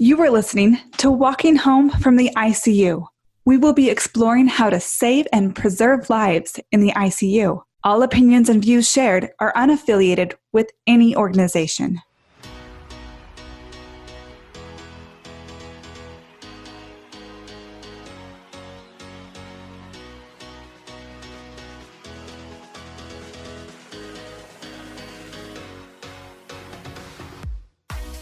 You are listening to Walking Home from the ICU. We will be exploring how to save and preserve lives in the ICU. All opinions and views shared are unaffiliated with any organization.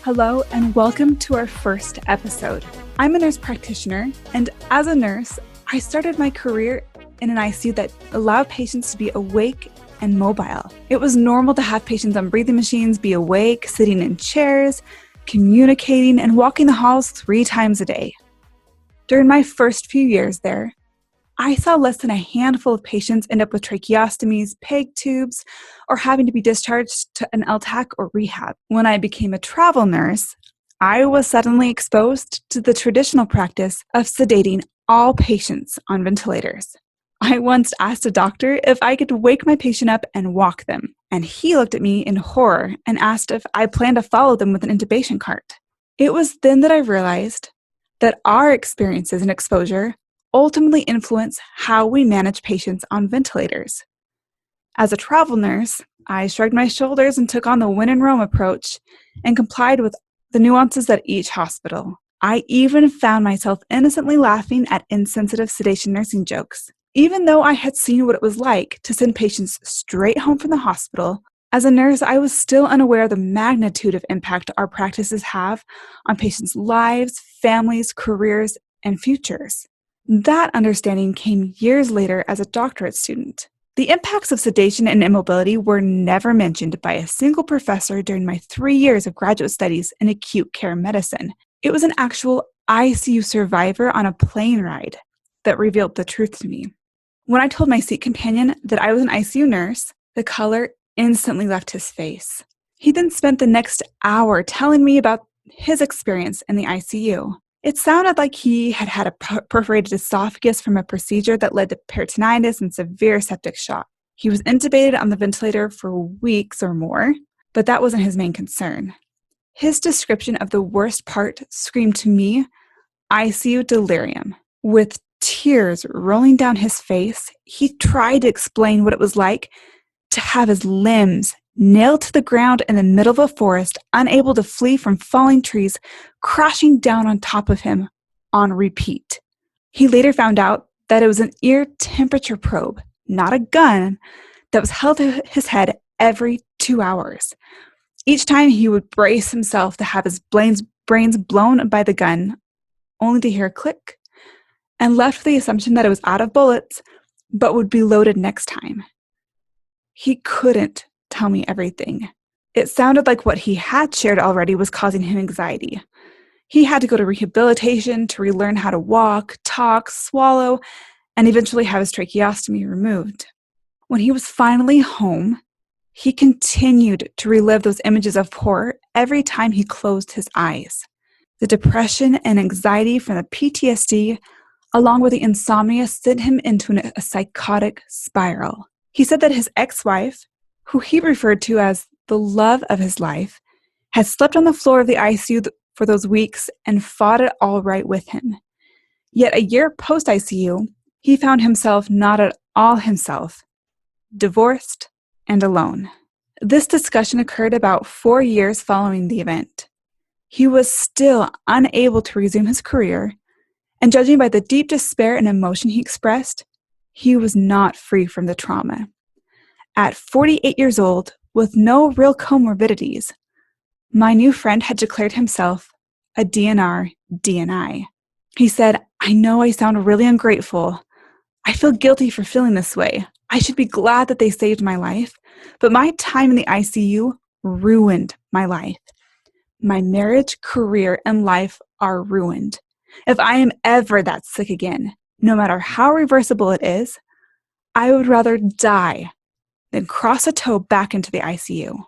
Hello and welcome to our first episode. I'm a nurse practitioner, and as a nurse, I started my career in an ICU that allowed patients to be awake and mobile. It was normal to have patients on breathing machines be awake, sitting in chairs, communicating, and walking the halls 3 times a day. During my first few years there, I saw less than a handful of patients end up with tracheostomies, PEG tubes, or having to be discharged to an LTAC or rehab. When I became a travel nurse, I was suddenly exposed to the traditional practice of sedating all patients on ventilators. I once asked a doctor if I could wake my patient up and walk them, and he looked at me in horror and asked if I planned to follow them with an intubation cart. It was then that I realized that our experiences and exposure ultimately influence how we manage patients on ventilators. As a travel nurse, I shrugged my shoulders and took on the win and roam approach and complied with the nuances at each hospital. I even found myself innocently laughing at insensitive sedation nursing jokes. Even though I had seen what it was like to send patients straight home from the hospital, as a nurse, I was still unaware of the magnitude of impact our practices have on patients' lives, families, careers, and futures. That understanding came years later as a doctorate student. The impacts of sedation and immobility were never mentioned by a single professor during my 3 years of graduate studies in acute care medicine. It was an actual ICU survivor on a plane ride that revealed the truth to me. When I told my seat companion that I was an ICU nurse, the color instantly left his face. He then spent the next hour telling me about his experience in the ICU. It sounded like he had had a perforated esophagus from a procedure that led to peritonitis and severe septic shock. He was intubated on the ventilator for weeks or more, but that wasn't his main concern. His description of the worst part screamed to me ICU delirium. With tears rolling down his face, he tried to explain what it was like to have his limbs nailed to the ground in the middle of a forest, unable to flee from falling trees, crashing down on top of him on repeat. He later found out that it was an ear temperature probe, not a gun, that was held to his head every 2 hours. Each time he would brace himself to have his brains blown by the gun, only to hear a click, and left with the assumption that it was out of bullets, but would be loaded next time. He couldn't tell me everything. It sounded like what he had shared already was causing him anxiety. He had to go to rehabilitation to relearn how to walk, talk, swallow, and eventually have his tracheostomy removed. When he was finally home, he continued to relive those images of horror every time he closed his eyes. The depression and anxiety from the PTSD, along with the insomnia, sent him into a psychotic spiral. He said that his ex-wife, who he referred to as the love of his life, had slept on the floor of the ICU for those weeks and fought it all right with him. Yet a year post-ICU, he found himself not at all himself, divorced and alone. This discussion occurred about 4 years following the event. He was still unable to resume his career, and judging by the deep despair and emotion he expressed, he was not free from the trauma. At 48 years old, with no real comorbidities, my new friend had declared himself a DNR DNI. He said, "I know I sound really ungrateful. I feel guilty for feeling this way. I should be glad that they saved my life, but my time in the ICU ruined my life. My marriage, career, and life are ruined. If I am ever that sick again, no matter how reversible it is, I would rather die than cross a toe back into the ICU."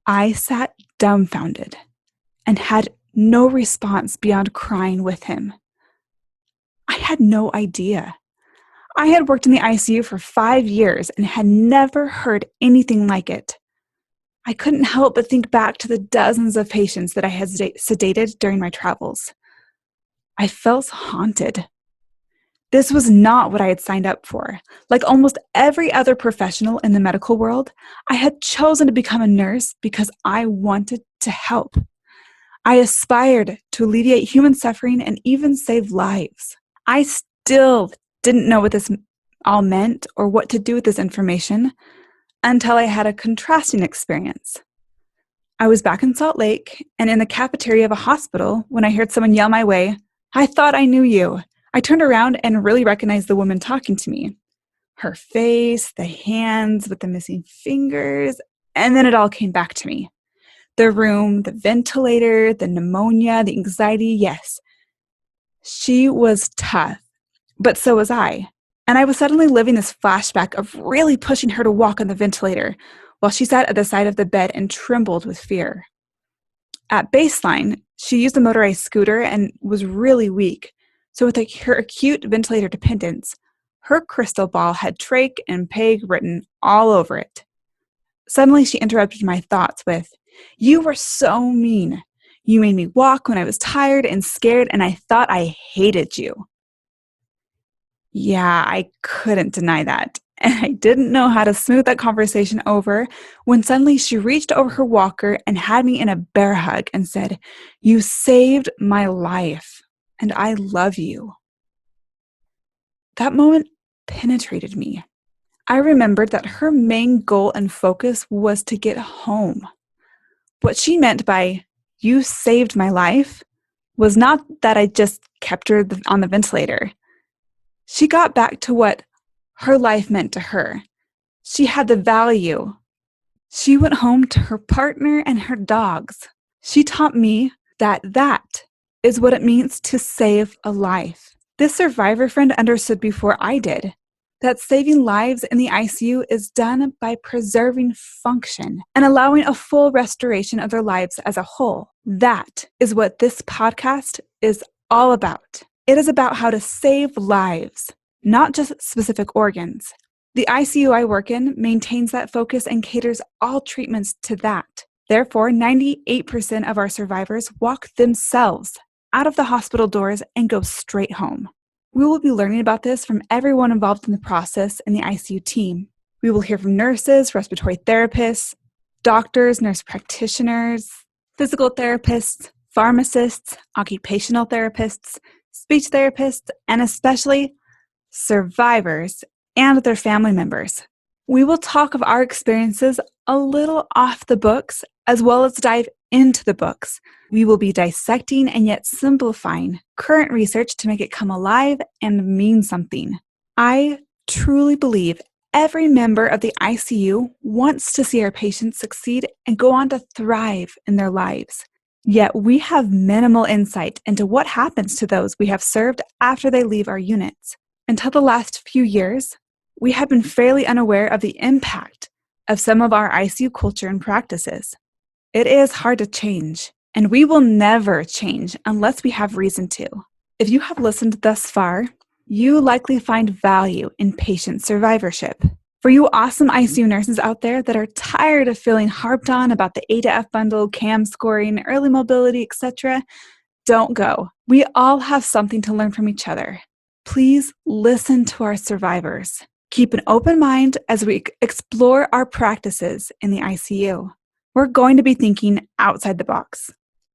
I sat dumbfounded and had no response beyond crying with him. I had no idea. I had worked in the ICU for 5 years and had never heard anything like it. I couldn't help but think back to the dozens of patients that I had sedated during my travels. I felt haunted. This was not what I had signed up for. Like almost every other professional in the medical world, I had chosen to become a nurse because I wanted to help. I aspired to alleviate human suffering and even save lives. I still didn't know what this all meant or what to do with this information until I had a contrasting experience. I was back in Salt Lake and in the cafeteria of a hospital when I heard someone yell my way, "I thought I knew you." I turned around and really recognized the woman talking to me. Her face, the hands with the missing fingers, and then it all came back to me. The room, the ventilator, the pneumonia, the anxiety, yes. She was tough, but so was I. And I was suddenly living this flashback of really pushing her to walk on the ventilator while she sat at the side of the bed and trembled with fear. At baseline, she used a motorized scooter and was really weak. So with her acute ventilator dependence, her crystal ball had trach and peg written all over it. Suddenly, she interrupted my thoughts with, "You were so mean. You made me walk when I was tired and scared, and I thought I hated you." Yeah, I couldn't deny that. And I didn't know how to smooth that conversation over when suddenly she reached over her walker and had me in a bear hug and said, "You saved my life, and I love you." That moment penetrated me. I remembered that her main goal and focus was to get home. What she meant by, "You saved my life," was not that I just kept her on the ventilator. She got back to what her life meant to her. She had the value. She went home to her partner and her dogs. She taught me that is what it means to save a life. This survivor friend understood before I did that saving lives in the ICU is done by preserving function and allowing a full restoration of their lives as a whole. That is what this podcast is all about. It is about how to save lives, not just specific organs. The ICU I work in maintains that focus and caters all treatments to that. Therefore, 98% of our survivors walk themselves out of the hospital doors and go straight home. We will be learning about this from everyone involved in the process in the ICU team. We will hear from nurses, respiratory therapists, doctors, nurse practitioners, physical therapists, pharmacists, occupational therapists, speech therapists, and especially survivors and their family members. We will talk of our experiences a little off the books, as well as dive into the books. We will be dissecting and yet simplifying current research to make it come alive and mean something. I truly believe every member of the ICU wants to see our patients succeed and go on to thrive in their lives. Yet we have minimal insight into what happens to those we have served after they leave our units. Until the last few years, we have been fairly unaware of the impact of some of our ICU culture and practices. It is hard to change, and we will never change unless we have reason to. If you have listened thus far, you likely find value in patient survivorship. For you awesome ICU nurses out there that are tired of feeling harped on about the A to F bundle, CAM scoring, early mobility, etc., don't go. We all have something to learn from each other. Please listen to our survivors. Keep an open mind as we explore our practices in the ICU. We're going to be thinking outside the box.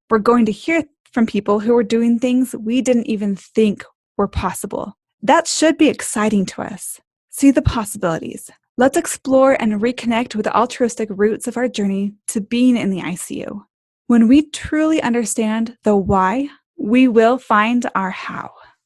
We're going to hear from people who are doing things we didn't even think were possible. That should be exciting to us. See the possibilities. Let's explore and reconnect with the altruistic roots of our journey to being in the ICU. When we truly understand the why, we will find our how.